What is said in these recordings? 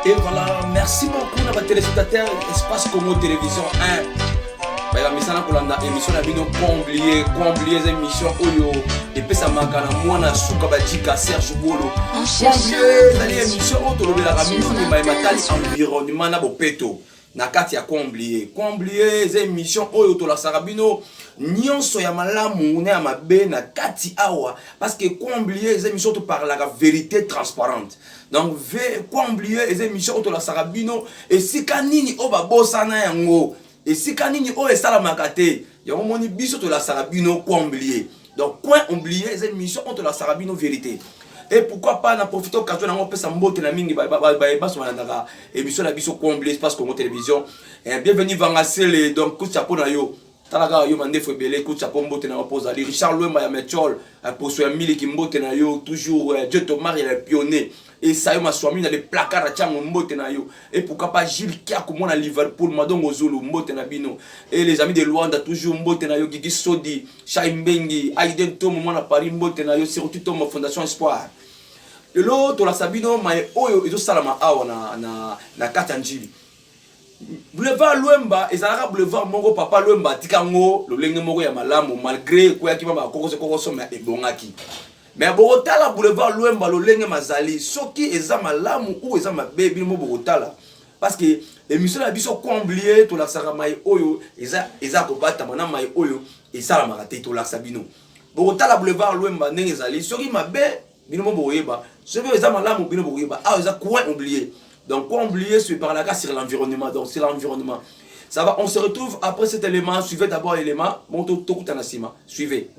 Et voilà, merci beaucoup à nos téléspectateurs Espace Congo Télévision 1. Bah, misana kolanda émission na bino comblier les émissions oyo et puis ça manque na mwana suka bajika Serge Bolo. Comblier dans les émissions on to lobela ka mingi ba matali environnement na bopeto. Na kati ya comblier les émissions oyo to la sarabino nyonso ya malamu na ya mabe na kati awa parce que comblier les émissions to parle la vérité transparente. Donc comblier les émissions to la sarabino et si kanini o ba bosana yango. Et si kanini o esala makate, yango moni biso to la sarabino comblier. Donc point oublier les émissions on to la sarabino vérité. Et pourquoi pas na profiter occasion na ngopesa mbote na mingi ba so manandaka émission na biso comblier Espace Congo Télévision. Et bienvenue Vangasele donc coup chapeau na yo. Talaga yo mande fo belé coup chapeau mbote na pose ali Richard Lwemba ya Metchol pour so mili ki mbote na yo toujours Dieu te marie le pionnier. Et ça y m'a soigné dans les placards à Tchang Mbote na yo. Et pourquoi pas Gilles Kia comme on a Liverpool, Madongo Zulu, Mbote na bino. Et les amis de Luanda toujours Mbote na yo, Gigi Sodi, Chaimbengi, Aiden Tom, mon à Paris, Mbote na yo, surtout Tom Fondation Espoir. Et l'autre, la Sabino, mais Oyo, ils ont salama awa na Katanjili. Boulevard Lwemba, et ça boulevard Mongo Papa Lwemba, Tikango, le Lenge Mongo Yamalamu, malgré quoi qui m'a Koko Somme et Bongaki. Mais Bogotala boulevard Lwemba lo lenge mazali soki eza malamu ou eza mabebi mo Bogotala parce que émission la biso comblier to la saramai oyo eza ko bata mana mai oyo eza la marate to la sabino Bogotala boulevard Lwemba ndenge ezali soki mabe bino mo boyeba soki eza malamu bino boyeba ah eza coin oublié donc coin oublié c'est par là sur l'environnement donc c'est l'environnement ça va on se retrouve après cet élément suivez d'abord l'élément bon to kutana sima suivez.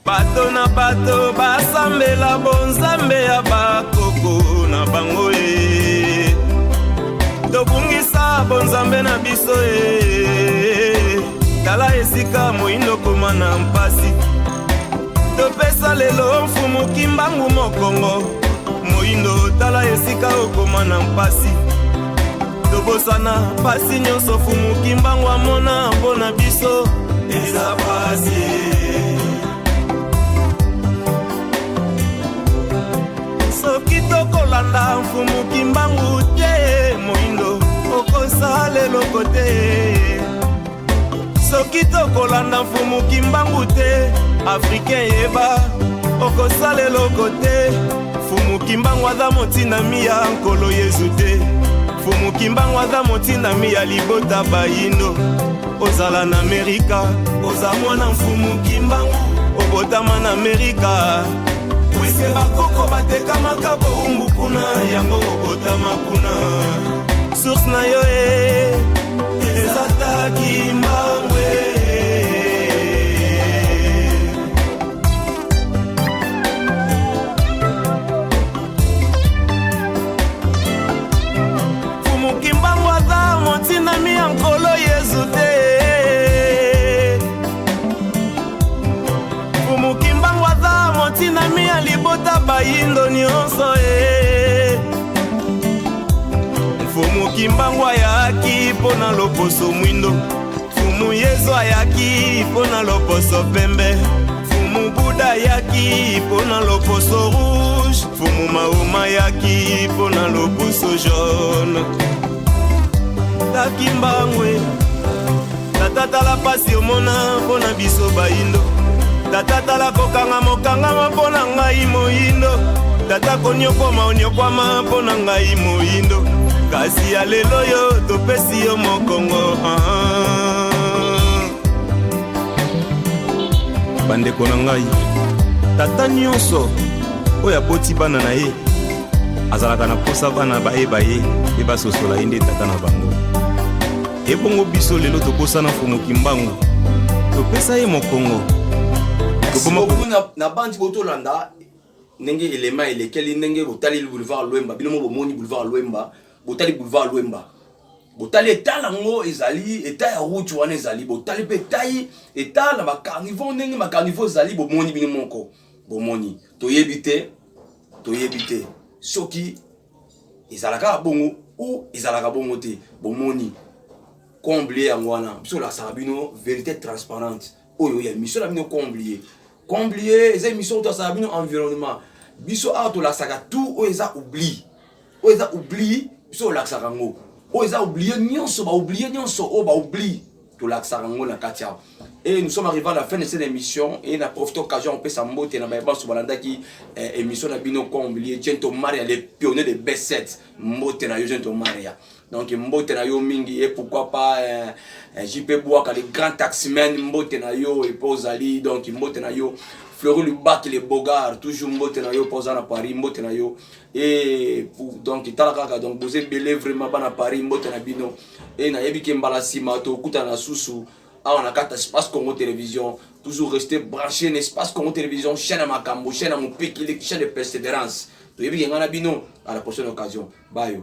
Bato na bato basambela bonzambe ya bakoko na bango e tobungisa bonzambe na biso e tala esika moindo koma na mpasi topesa lelo mfumu kimbangu mokongo moindo tala esika okoma na mpasi tobosana pasi nyonso fumu kimbangu amona mpona biso eza pasi soki tokolanda mfumu kimbangu te moindo okosala eloko te soki tokolanda mfumu kimbangu te africain yeba okosala eloko te mfumu kimbangu aza motindami ya nkolo yezu te mfumu kimbangu aza motindami ya libota bayindo ozala na amerika oza mwana mfumu kimbangu obotama na amerika wese bakoko batekamaka boumbu kuna yango obotama kuna source na yo ezataki mbangwe fumu kimbangu aza motinami ya nkolo yezu te fumu kimbangu aza motinami ya libota bayindo nyonso e mfumu kimbangu ayaki mpona loposo mwindo mfumu yezu ayaki mpona loposo pembe mfumu buda ayaki mpona loposo rouge mfumu mahoma ayaki mpona loposo jaune taki mbangwe tatatala pasi omona mpona biso bayindo tata tala kokanga mokangama mpona ngai moyindo tata konyokoma onyokwama mpona ngai moyindo kasi ya lelo yo topesi yo mokongo bandeko na ngai tata nyonso oyo aboti bana na ye azalaka na posa bana bayeba ye e basosola ye nde tata na bango ebongo biso lelo tokosana mfumu kimbangu topesa ye mokongo na bandi botolanda ndenge élément elekeli ndenge botali boulevard Lwemba binomo bomoni boulevard Lwemba botali boulevard Lwemba botali etala ngo ezali eta ya route wana ezali botali pe tayi etala ba carnivore ndenge ma carnivore ezali bomoni bino moko bomoni toyebi te soki ezalaka bongo ou ezalaka bongo te bomoni combler yango wana biso la sarabino vérité transparente oyo ya mission la bino combler les émissions de sa environnement biso auto la saga tout o eza oubli biso olakisaka yango oyo eza oublié nyonso baoublie nyonso oyo baoublie tolakisaka yango na kati awa. Et nous sommes arrivés à la fin de cette émission et na profité occasion on peut s'embote na ba banso balandaki émission na bino comblié Gento Maria les pionniers de B7 mbote na yo Gento Maria. Donc mbote na yo mingi et pourquoi pas JP Bouaka les grands taximen mbote na yo et Pozali donc mbote na yo Fleury Lubac les Bogards toujours mbote na yo posant à Paris mbote na yo et donc talaka donc vous êtes belé vraiment pas à Paris mbote na bino et na yebi kembala sima to kuta na susu. On a quatre espace Congo Télévision, toujours rester branché l'espace Congo Télévision, chaîne à Makambo, chaîne à mon pic, chaîne de persévérance. À la prochaine occasion. Bye.